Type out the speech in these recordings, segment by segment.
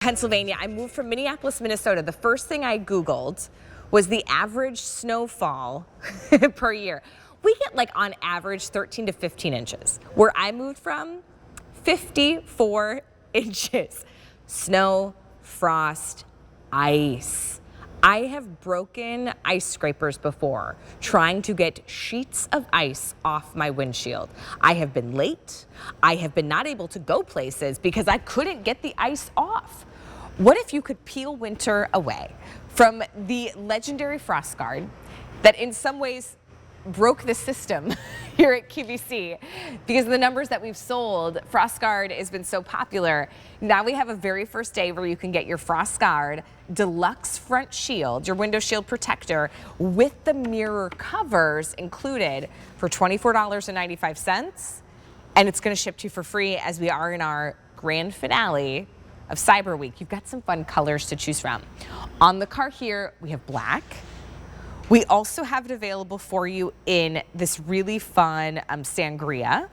Pennsylvania. I moved from Minneapolis, Minnesota. The first thing I Googled was the average snowfall per year. We get like on average 13 to 15 inches. Where I moved from, 54 inches. Snow, frost, ice. I have broken ice scrapers before trying to get sheets of ice off my windshield. I have been late. I have been not able to go places because I couldn't get the ice off. What if you could peel winter away from the legendary FrostGuard that in some ways broke the system here at QVC because of the numbers that we've sold? FrostGuard has been so popular. Now we have a very first day where you can get your FrostGuard Deluxe front shield, your window shield protector with the mirror covers included for $24.95. And it's going to ship to you for free as we are in our grand finale of Cyber Week. You've got some fun colors to choose from. On the car here, we have black. We also have it available for you in this really fun sangria.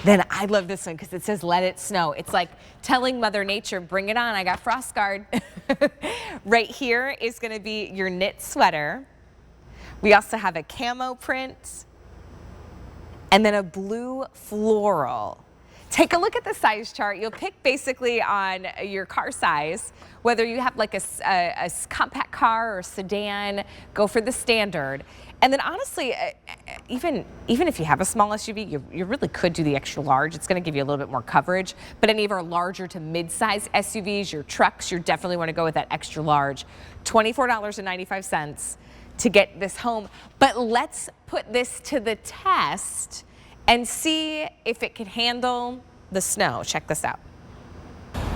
Then I love this one because it says let it snow. It's like telling Mother Nature, bring it on, I got FrostGuard. Right here is gonna be your knit sweater. We also have a camo print and then a blue floral. Take a look at the size chart. You'll pick basically on your car size, whether you have like a compact car or a sedan, go for the standard. And then honestly, even if you have a small SUV, you really could do the extra large. It's gonna give you a little bit more coverage. But any of our larger to mid-size SUVs, your trucks, you definitely wanna go with that extra large. $24.95 to get this home. But let's put this to the test and see if it can handle the snow. Check this out.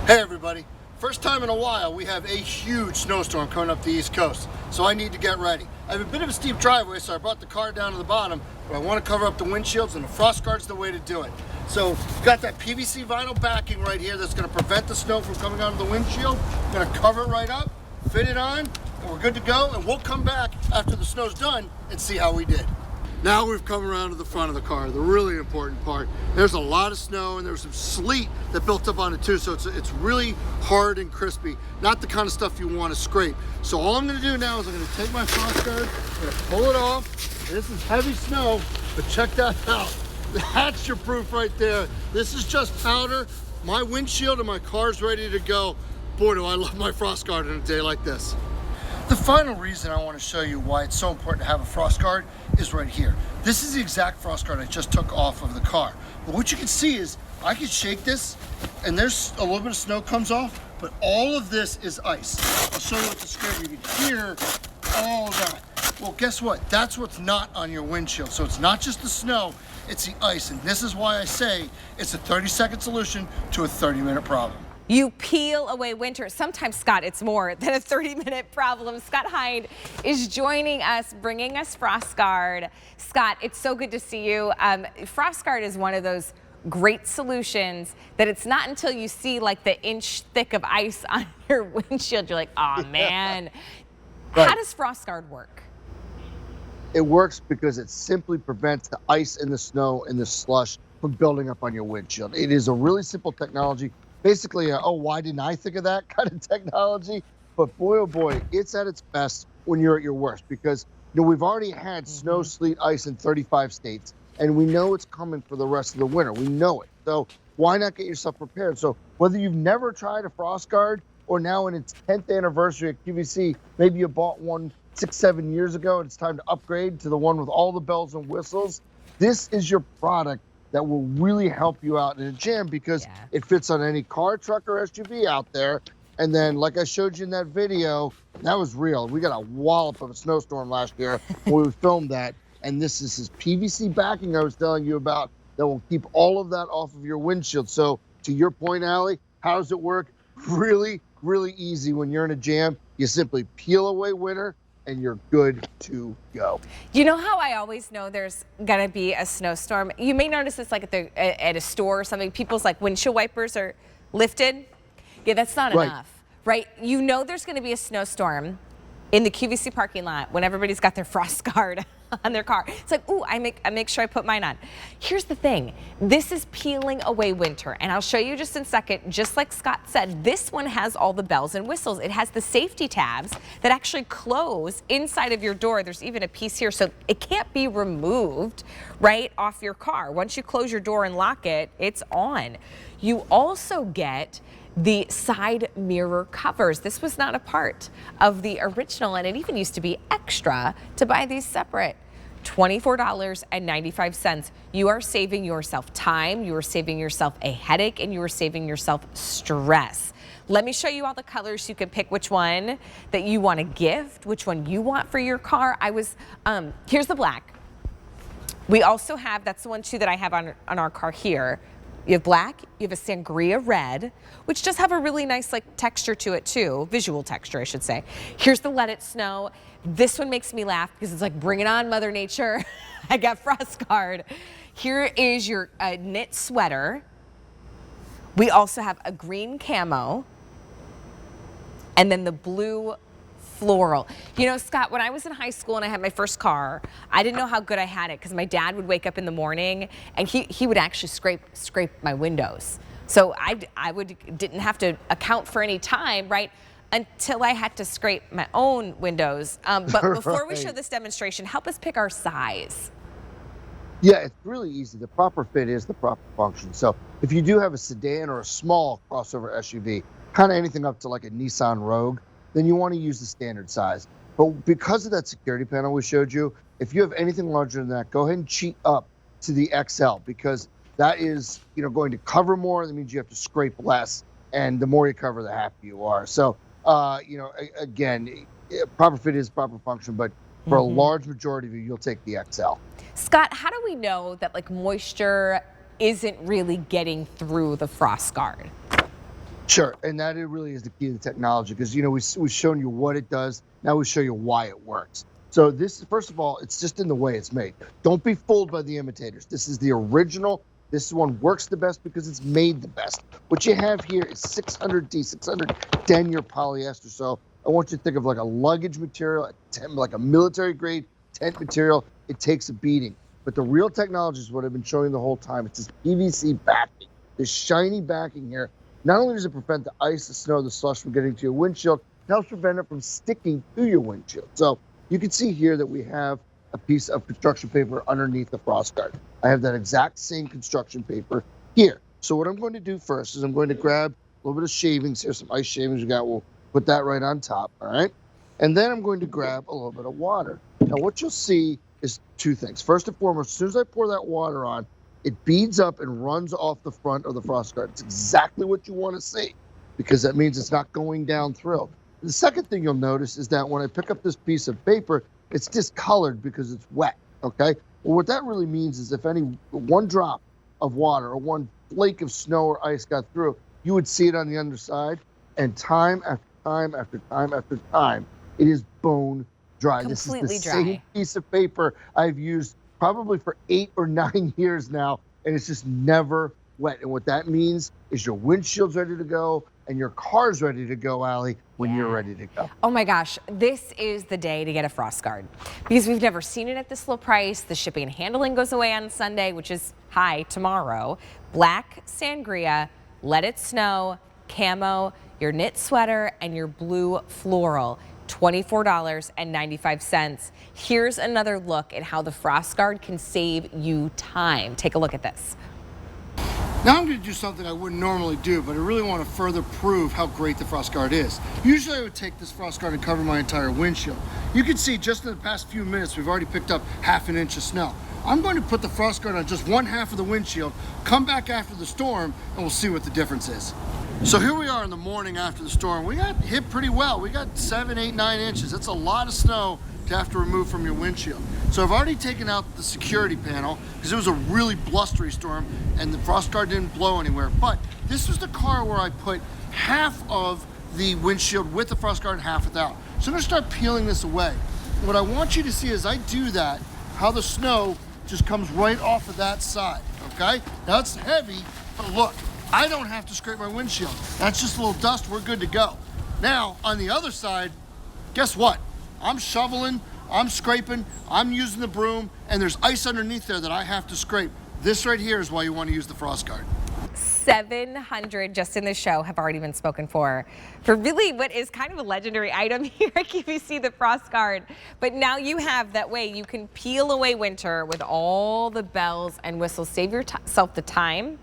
Hey everybody, first time in a while we have a huge snowstorm coming up the East Coast, so I need to get ready. I have a bit of a steep driveway, so I brought the car down to the bottom, but I want to cover up the windshields, and the FrostGuard's the way to do it. So we've got that PVC vinyl backing right here that's going to prevent the snow from coming onto the windshield. I'm going to cover it right up, fit it on, and we're good to go, and we'll come back after the snow's done and see how we did. Now we've come around to the front of the car, the really important part. There's a lot of snow and there's some sleet that built up on it too, so it's really hard and crispy. Not the kind of stuff you want to scrape. So all I'm going to do now is I'm going to take my FrostGuard, I'm going to pull it off. This is heavy snow, but check that out. That's your proof right there. This is just powder. My windshield and my car's ready to go. Boy, do I love my FrostGuard on a day like this. The final reason I want to show you why it's so important to have a FrostGuard is right here. This is the exact FrostGuard I just took off of the car. But what you can see is I can shake this and there's a little bit of snow comes off, but all of this is ice. I'll show you what the screen, you can hear all of that. Well, guess what? That's what's not on your windshield. So it's not just the snow, it's the ice. And this is why I say it's a 30-second solution to a 30-minute problem. You peel away winter. Sometimes, Scott, it's more than a 30-minute problem. Scott Hind is joining us, bringing us FrostGuard. Scott, it's so good to see you. FrostGuard is one of those great solutions that it's not until you see like the inch thick of ice on your windshield, you're like, oh man. Right. How does FrostGuard work? It works because it simply prevents the ice and the snow and the slush from building up on your windshield. It is a really simple technology. Basically, oh, why didn't I think of that kind of technology? But boy, oh boy, it's at its best when you're at your worst because, you know, we've already had snow, sleet, ice in 35 states, and we know it's coming for the rest of the winter. We know it. So why not get yourself prepared? So whether you've never tried a FrostGuard or now in its 10th anniversary at QVC, maybe you bought one 6-7 years ago and it's time to upgrade to the one with all the bells and whistles, this is your product that will really help you out in a jam because it fits on any car, truck, or SUV out there. And then, like I showed you in that video, that was real. We got a wallop of a snowstorm last year when we filmed that. And this is his PVC backing I was telling you about that will keep all of that off of your windshield. So to your point, Allie, how does it work? Really, really easy. When you're in a jam, you simply peel away winter and you're good to go. You know how I always know there's gonna be a snowstorm? You may notice this like at a store or something, people's like windshield wipers are lifted. Yeah, that's not enough, right? You know there's gonna be a snowstorm in the QVC parking lot when everybody's got their FrostGuard on their car. It's like, ooh, I make sure I put mine on. Here's the thing. This is peeling away winter, and I'll show you just in a second. Just like Scott said, this one has all the bells and whistles. It has the safety tabs that actually close inside of your door. There's even a piece here, so it can't be removed right off your car. Once you close your door and lock it, it's on. You also get the side mirror covers. This was not a part of the original, and it even used to be extra to buy these separate. $24.95. You are saving yourself time, you are saving yourself a headache, and you are saving yourself stress. Let me show you all the colors. So you can pick which one that you want to gift, which one you want for your car. Here's the black. We also have, that's the one too that I have on our car here. You have black, you have a sangria red, which does have a really nice like texture to it too, visual texture I should say. Here's the Let It Snow. This one makes me laugh because it's like, bring it on, Mother Nature. I got FrostGuard. Here is your knit sweater. We also have a green camo, and then the blue floral. You know, Scott, when I was in high school and I had my first car, I didn't know how good I had it because my dad would wake up in the morning and he would actually scrape my windows. So I didn't have to account for any time, right, until I had to scrape my own windows. But before we show this demonstration, help us pick our size. Yeah, it's really easy. The proper fit is the proper function. So if you do have a sedan or a small crossover SUV, kind of anything up to like a Nissan Rogue, then you want to use the standard size. But because of that security panel we showed you, if you have anything larger than that, go ahead and cheat up to the XL, because that is, going to cover more. That means you have to scrape less, and the more you cover, the happier you are. So, again, proper fit is proper function, but for a large majority of you, you'll take the XL. Scott, how do we know that like moisture isn't really getting through the FrostGuard? Sure, and that it really is the key to the technology, because we've shown you what it does. Now we show you why it works. So this, first of all, it's just in the way it's made. Don't be fooled by the imitators. This is the original. This one works the best because it's made the best. What you have here is 600D, 600 denier polyester. So I want you to think of like a luggage material, like a military grade tent material. It takes a beating. But the real technology is what I've been showing the whole time. It's this PVC backing, this shiny backing here. Not only does it prevent the ice, the snow, the slush from getting to your windshield, it helps prevent it from sticking to your windshield. So you can see here that we have a piece of construction paper underneath the FrostGuard. I have that exact same construction paper here. So what I'm going to do first is I'm going to grab a little bit of shavings here, some ice shavings we got. We'll put that right on top, all right? And then I'm going to grab a little bit of water. Now what you'll see is two things. First and foremost, as soon as I pour that water on, it beads up and runs off the front of the FrostGuard. It's exactly what you want to see, because that means it's not going down through. The second thing you'll notice is that when I pick up this piece of paper, it's discolored because it's wet, okay? Well, what that really means is if any one drop of water or one flake of snow or ice got through, you would see it on the underside, and time after time after time after time, it is bone dry. Completely this is the dry. same piece of paper I've used probably for 8 or 9 years now, and it's just never wet. And what that means is your windshield's ready to go and your car's ready to go, Allie, when you're ready to go. Oh my gosh, this is the day to get a FrostGuard because we've never seen it at this low price. The shipping and handling goes away on Sunday, which is tomorrow. Black sangria, Let It Snow, camo, your knit sweater, and your blue floral. $24.95. Here's another look at how the FrostGuard can save you time. Take a look at this. Now I'm going to do something I wouldn't normally do, but I really want to further prove how great the FrostGuard is. Usually I would take this FrostGuard and cover my entire windshield. You can see just in the past few minutes we've already picked up ½ an inch of snow. I'm going to put the FrostGuard on just one half of the windshield, come back after the storm, and we'll see what the difference is. So here we are in the morning after the storm. We got hit pretty well. We got 7, 8, 9 inches. That's a lot of snow to have to remove from your windshield. So I've already taken out the security panel because it was a really blustery storm and the FrostGuard didn't blow anywhere. But this was the car where I put half of the windshield with the FrostGuard, half without. So I'm gonna start peeling this away. What I want you to see as I do that, how the snow just comes right off of that side, okay? Now it's heavy, but look, I don't have to scrape my windshield. That's just a little dust, we're good to go. Now, on the other side, guess what? I'm shoveling I'm scraping, I'm using the broom, and there's ice underneath there that I have to scrape. This right here is why you want to use the FrostGuard. 700 just in this show have already been spoken for really what is kind of a legendary item here at QVC, the FrostGuard. But now you have that way you can peel away winter with all the bells and whistles. Save yourself the time,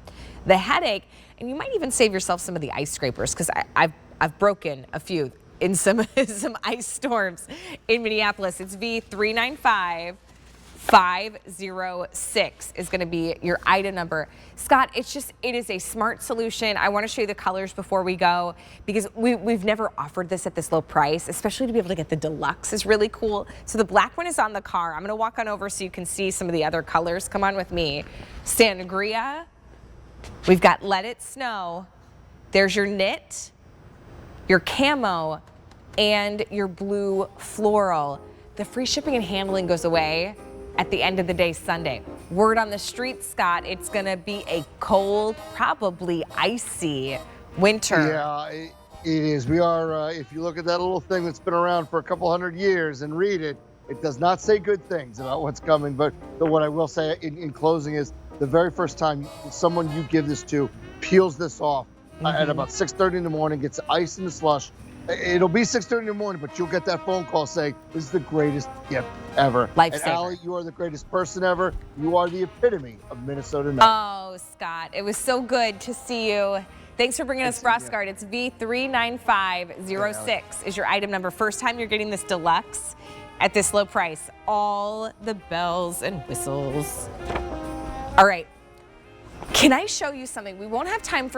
the headache, and you might even save yourself some of the ice scrapers, because I've broken a few in some ice storms in Minneapolis. It's V395506 is going to be your item number. Scott, it is a smart solution. I want to show you the colors before we go, because we've never offered this at this low price, especially to be able to get the deluxe is really cool. So the black one is on the car. I'm going to walk on over so you can see some of the other colors. Come on with me. Sangria. We've got Let It Snow. There's your knit, your camo, and your blue floral. The free shipping and handling goes away at the end of the day Sunday. Word on the street, Scott, it's gonna be a cold, probably icy winter. Yeah, it is. We are, if you look at that little thing that's been around for a couple hundred years and read it, it does not say good things about what's coming. But what I will say in closing is, the very first time someone you give this to peels this off at about 6:30 in the morning, gets ice in the slush, it'll be 6:30 in the morning, but you'll get that phone call saying, this is the greatest gift ever. Lifesaver. And Allie, you are the greatest person ever. You are the epitome of Minnesota night. Oh, Scott, it was so good to see you. Thanks for bringing us FrostGuard. It's V395506 is your item number. First time you're getting this deluxe at this low price. All the bells and whistles. All right. Can I show you something? We won't have time for